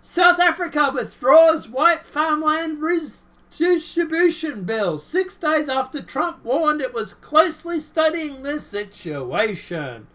South Africa withdraws white farmland redistribution bill 6 days after Trump warned it was closely studying the situation.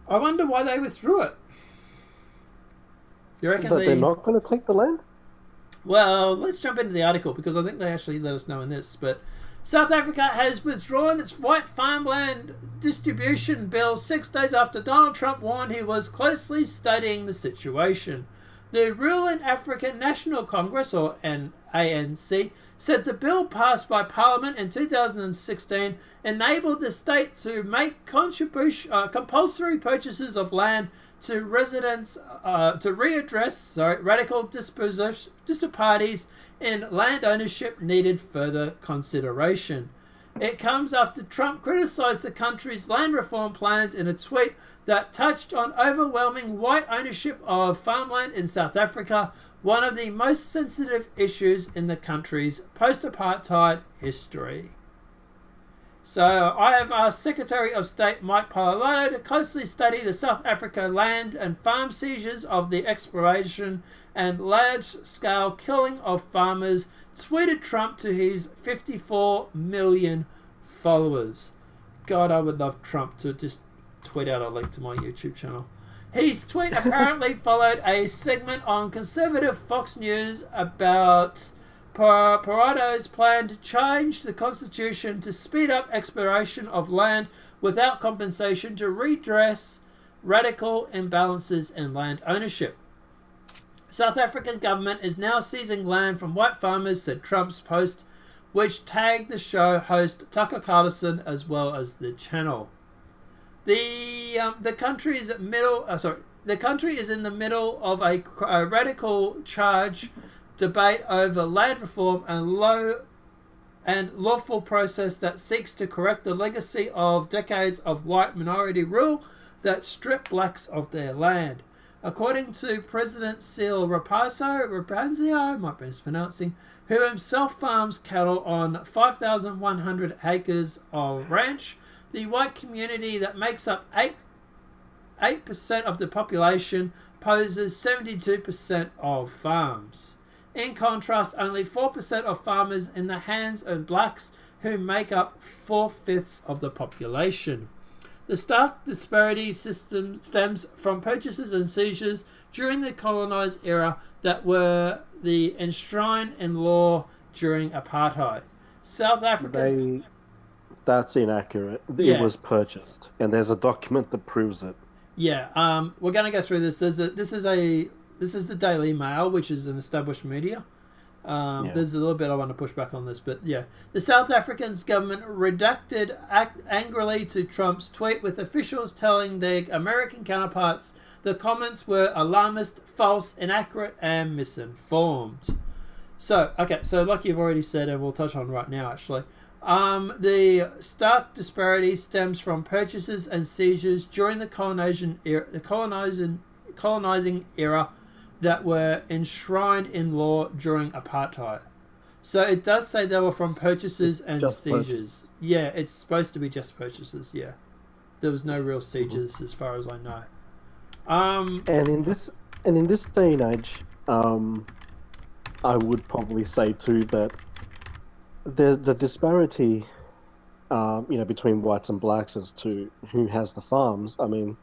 I wonder why they withdrew it. You reckon they're not going to take the land? Well, let's jump into the article because I think they actually let us know in this. But South Africa has withdrawn its white farmland distribution bill 6 days after Donald Trump warned he was closely studying the situation. The ruling African National Congress, or ANC, said the bill passed by Parliament in 2016 enabled the state to make compulsory purchases of land to residents to readdress radical disparities in land ownership needed further consideration. It comes after Trump criticized the country's land reform plans in a tweet that touched on overwhelming white ownership of farmland in South Africa, one of the most sensitive issues in the country's post-apartheid history. So I have asked Secretary of State Mike Poilievre to closely study the South Africa land and farm seizures of the exploration and large-scale killing of farmers, tweeted Trump to his 54 million followers. God, I would love Trump to just tweet out a link to my YouTube channel. His tweet apparently followed a segment on conservative Fox News about Parado's plan to change the constitution to speed up exploration of land without compensation to redress radical imbalances in land ownership. South African government is now seizing land from white farmers, said Trump's post, which tagged the show host Tucker Carlson as well as the channel. The country is in the middle of a radical charge debate over land reform and lawful process that seeks to correct the legacy of decades of white minority rule that strip blacks of their land. According to President Cyril Ramaphosa, I might be mispronouncing, who himself farms cattle on 5,100 acres of ranch, the white community that makes up 8% of the population poses 72% of farms. In contrast, only 4% of farmers in the hands of blacks, who make up 4/5 of the population. The stark disparity system stems from purchases and seizures during the colonised era that were enshrined in law during apartheid. South Africa's... That's inaccurate. It was purchased, and there's a document that proves it. Yeah, we're going to go through this. This is the Daily Mail, which is an established media. There's a little bit I want to push back on this, but yeah. The South African government reacted angrily to Trump's tweet, with officials telling their American counterparts the comments were alarmist, false, inaccurate, and misinformed. So like you've already said, and we'll touch on right now actually, the stark disparity stems from purchases and seizures during the colonizing era that were enshrined in law during apartheid. So it does say they were from purchases and seizures. Purchase. Yeah, it's supposed to be just purchases. Yeah, there was no real seizures as far as I know. And in this day and age, I would probably say too that the disparity, between whites and blacks as to who has the farms. I mean,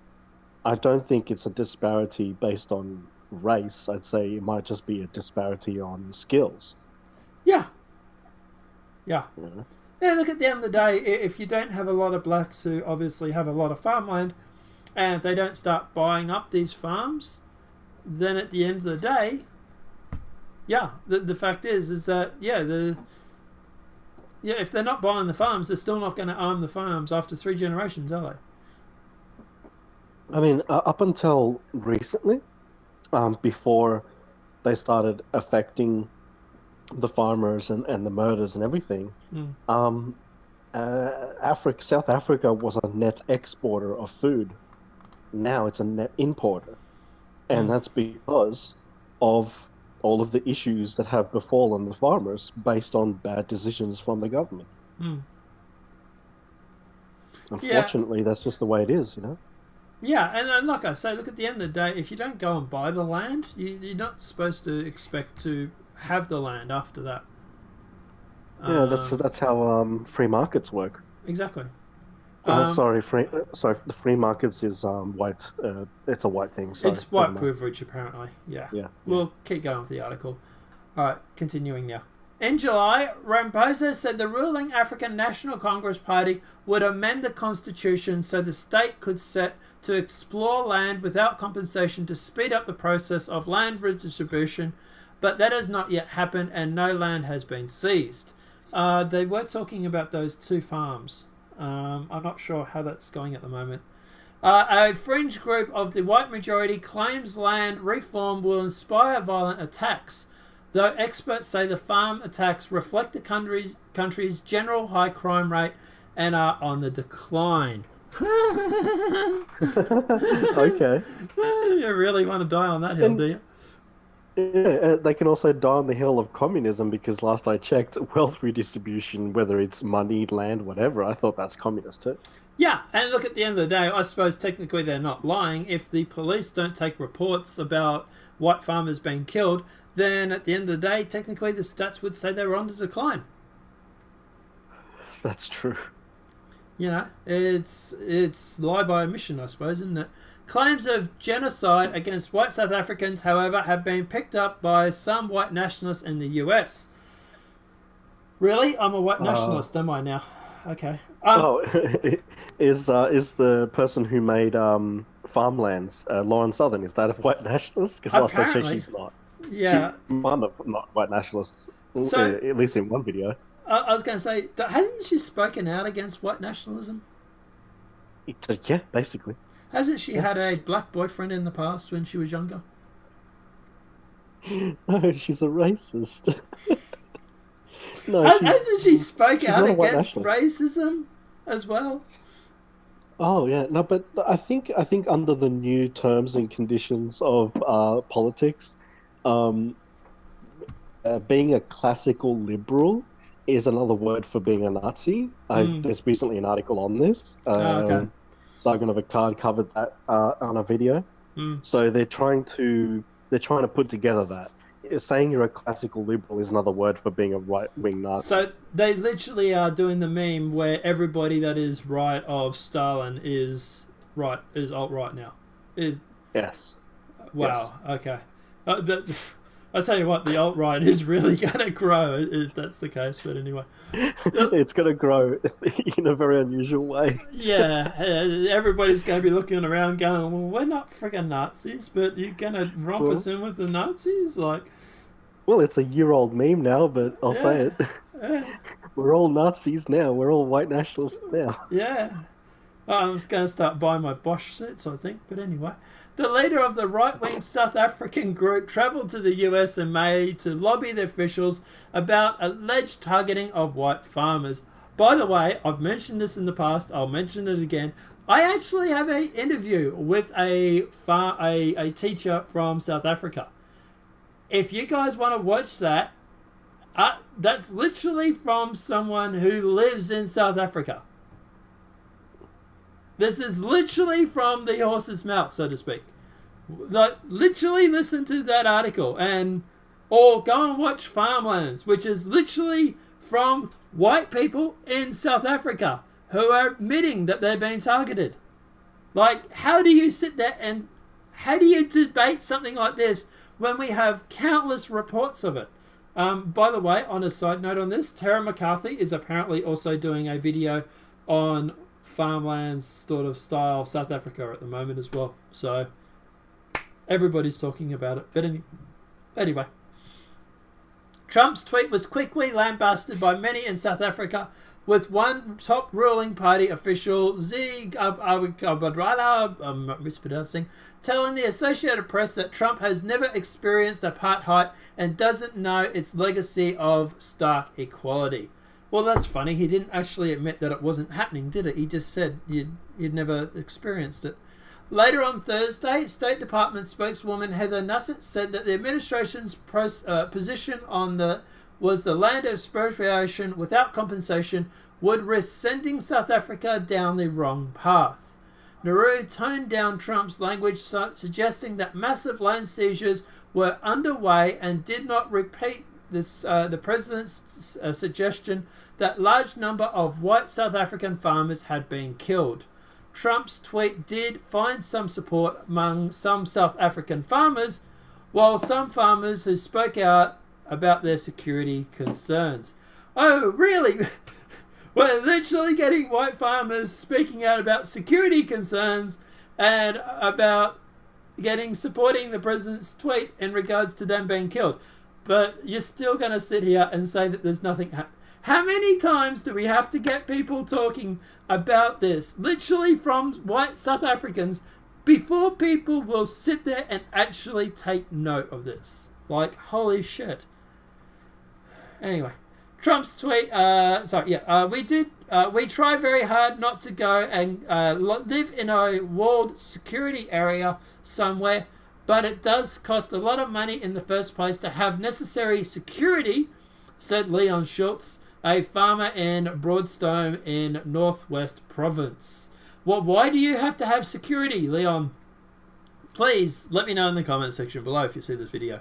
I don't think it's a disparity based on race. I'd say it might just be a disparity on skills. Yeah. Yeah, look, at the end of the day, if you don't have a lot of blacks who obviously have a lot of farmland, and if they don't start buying up these farms, then at the end of the day, the fact is that, if they're not buying the farms, they're still not going to own the farms after 3 generations, are they? I mean, up until recently, before they started affecting the farmers and the murders and everything, South Africa was a net exporter of food. Now it's a net importer. And that's because of all of the issues that have befallen the farmers based on bad decisions from the government. Unfortunately, that's just the way it is, Yeah, and like I say, look, at the end of the day, if you don't go and buy the land, you're not supposed to expect to have the land after that. Yeah, that's how free markets work. Exactly. Sorry, the free markets is white. It's a white thing. Sorry, it's white privilege, apparently. Yeah. Yeah. We'll keep going with the article. All right, continuing now. In July, Ramaphosa said the ruling African National Congress Party would amend the constitution so the state could set to explore land without compensation to speed up the process of land redistribution, but that has not yet happened and no land has been seized. They were talking about those 2 farms. I'm not sure how that's going at the moment. A fringe group of the white majority claims land reform will inspire violent attacks, though experts say the farm attacks reflect the country's general high crime rate and are on the decline. Okay. You really want to die on that hill, do you? Yeah, they can also die on the hill of communism because last I checked, wealth redistribution, whether it's money, land, whatever, I thought that's communist too. Yeah, and look, at the end of the day, I suppose technically they're not lying. If the police don't take reports about white farmers being killed, then at the end of the day, technically the stats would say they were on the decline. That's true. You know, it's lie by omission, I suppose, isn't it? Claims of genocide against white South Africans, however, have been picked up by some white nationalists in the US. Really? I'm a white nationalist, am I now? Okay. Is the person who made Farmlands, Lauren Southern, is that a white nationalist? Because last I checked, she's not. Yeah. She's one of not white nationalists, So, at least in one video. I was going to say, hasn't she spoken out against white nationalism? Yeah, basically. Hasn't she had a black boyfriend in the past when she was younger? No, she's a racist. No, hasn't she spoken out not a white against nationalist. racism as well? Oh yeah, no, but I think under the new terms and conditions of politics, being a classical liberal is another word for being a Nazi. There's recently an article on this. Okay. Sargon of Akkad covered that on a video. So they're trying to put together that. Saying you're a classical liberal is another word for being a right-wing Nazi. So they literally are doing the meme where everybody that is right of Stalin is alt-right now. Yes. Wow. Yes. Okay. I'll tell you what, the alt-right is really going to grow if that's the case. But anyway, it's going to grow in a very unusual way. Yeah, everybody's going to be looking around, going, "Well, we're not friggin' Nazis, but you're going to romp us in with the Nazis?" Like, well, it's a year-old meme now, but I'll say it. Yeah. We're all Nazis now. We're all white nationalists now. Yeah. I'm just going to start buying my Bosch suits, I think. But anyway, the leader of the right-wing South African group travelled to the US in May to lobby the officials about alleged targeting of white farmers. By the way, I've mentioned this in the past. I'll mention it again. I actually have an interview with a teacher from South Africa. If you guys want to watch that, that's literally from someone who lives in South Africa. This is literally from the horse's mouth, so to speak. Like, literally listen to that article, or go and watch Farmlands, which is literally from white people in South Africa who are admitting that they're being targeted. Like, how do you sit there and how do you debate something like this when we have countless reports of it? By the way, on a side note on this, Tara McCarthy is apparently also doing a video on Farmlands sort of style South Africa at the moment as well. So everybody's talking about it. But anyway, Trump's tweet was quickly lambasted by many in South Africa, with one top ruling party official, Zigabadrala, I'm mispronouncing, telling the Associated Press that Trump has never experienced apartheid and doesn't know its legacy of stark equality. Well, that's funny. He didn't actually admit that it wasn't happening, did it? He just said you'd never experienced it. Later on Thursday, State Department spokeswoman Heather Nauert said that the administration's position on was the land expropriation without compensation would risk sending South Africa down the wrong path. Nauru toned down Trump's language, suggesting that massive land seizures were underway and did not repeat the president's suggestion that large number of white South African farmers had been killed. Trump's tweet did find some support among some South African farmers, while some farmers who spoke out about their security concerns. Oh, really? We're literally getting white farmers speaking out about security concerns and about supporting the president's tweet in regards to them being killed. But you're still going to sit here and say that there's nothing happening. How many times do we have to get people talking about this, literally from white South Africans, before people will sit there and actually take note of this? Like, holy shit. Anyway, Trump's tweet, we try very hard not to go and live in a walled security area somewhere, but it does cost a lot of money in the first place to have necessary security, said Leon Schultz, a farmer in Broadstone in Northwest Province. Well, why do you have to have security, Leon? Please let me know in the comment section below if you see this video.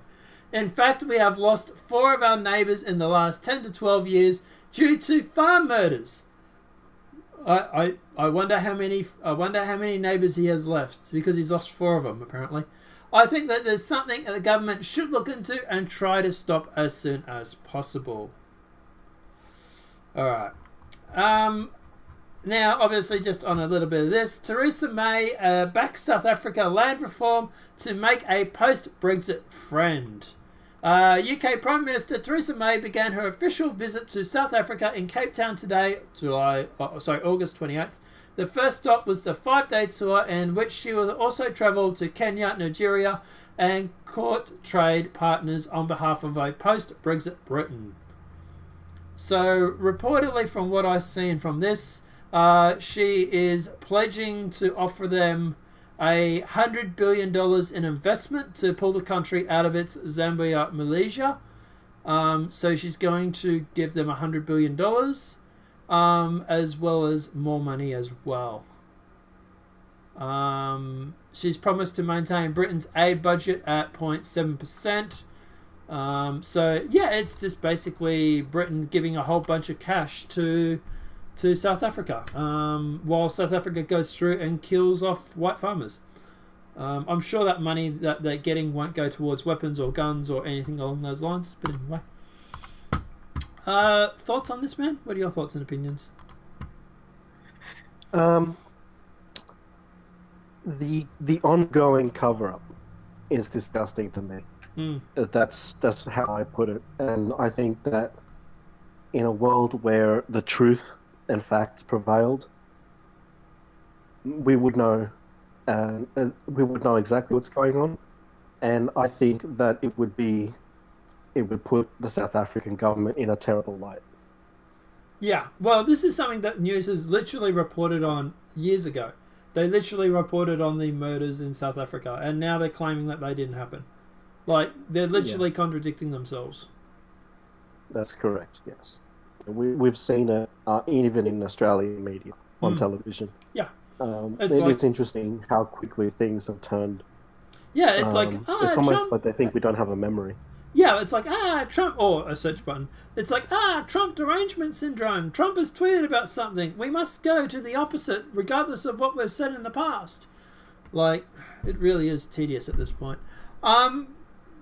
In fact, we have lost 4 of our neighbours in the last 10 to 12 years due to farm murders. I wonder how many neighbours he has left, because he's lost 4 of them apparently. I think that there's something that the government should look into and try to stop as soon as possible. Alright. Now, obviously, just on a little bit of this, Theresa May backs South Africa land reform to make a post-Brexit friend. UK Prime Minister Theresa May began her official visit to South Africa in Cape Town today, August 28th. The first stop was the 5-day tour, in which she will also travel to Kenya, Nigeria, and court trade partners on behalf of a post-Brexit Britain. So, reportedly, from what I've seen from this, she is pledging to offer them $100 billion in investment to pull the country out of its Zambia Malaysia. So she's going to give them $100 billion, as well as more money as well. She's promised to maintain Britain's aid budget at 0.7%. So yeah, it's just basically Britain giving a whole bunch of cash to South Africa, while South Africa goes through and kills off white farmers. I'm sure that money that they're getting won't go towards weapons or guns or anything along those lines, but anyway. Thoughts on this, man? What are your thoughts and opinions? The ongoing cover-up is disgusting to me. That's how I put it, and I think that in a world where the truth and facts prevailed, we would know exactly what's going on, and I think that it would put the South African government in a terrible light. Yeah, well, this is something that news has literally reported on years ago. They literally reported on the murders in South Africa, and now they're claiming that they didn't happen. Like, they're literally contradicting themselves. That's correct, yes. We've seen it even in Australian media, on television. Yeah. It's interesting how quickly things have turned. Yeah, it's like, it's almost like they think we don't have a memory. Yeah, it's like, Trump, or a search button. It's like, Trump derangement syndrome. Trump has tweeted about something. We must go to the opposite, regardless of what we've said in the past. Like, it really is tedious at this point.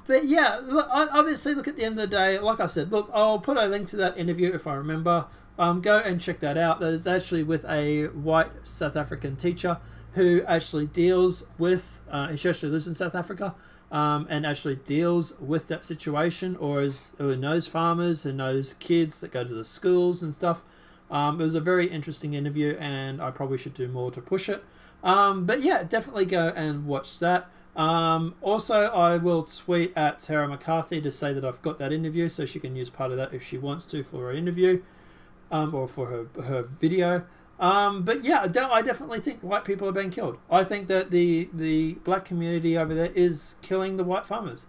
But yeah, obviously, look, at the end of the day, like I said, look, I'll put a link to that interview if I remember. Go and check that out. That is actually with a white South African teacher who actually deals with, she actually lives in South Africa, and actually deals with that situation, or who knows farmers, who knows kids that go to the schools and stuff. It was a very interesting interview, and I probably should do more to push it. But yeah, definitely go and watch that. Also, I will tweet at Sarah McCarthy to say that I've got that interview, so she can use part of that if she wants to for her interview, or for her video. But yeah, I definitely think white people are being killed. I think that the black community over there is killing the white farmers.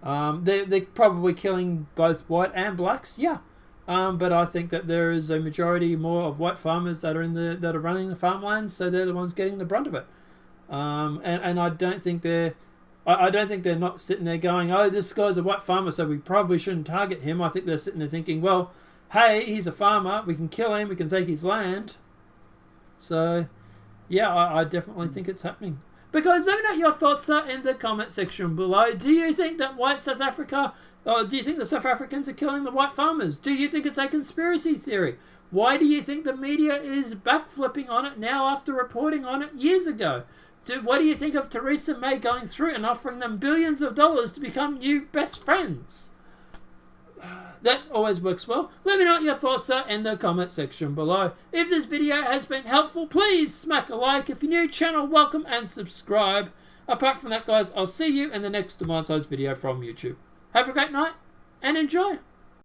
They're probably killing both white and blacks, yeah. But I think that there is a majority more of white farmers that are running the farmlands, so they're the ones getting the brunt of it. And I don't think they're not sitting there going, oh, this guy's a white farmer, so we probably shouldn't target him. I think they're sitting there thinking, well, hey, he's a farmer, we can kill him, we can take his land. So, yeah, I definitely think it's happening. Because let me know your thoughts in the comment section below. Do you think that white South Africa, or do you think the South Africans are killing the white farmers? Do you think it's a conspiracy theory? Why do you think the media is backflipping on it now after reporting on it years ago? What do you think of Theresa May going through and offering them billions of dollars to become new best friends? That always works well. Let me know what your thoughts are in the comment section below. If this video has been helpful, please smack a like. If you're new, channel welcome and subscribe. Apart from that, guys, I'll see you in the next Nonpartisan video from YouTube. Have a great night and enjoy.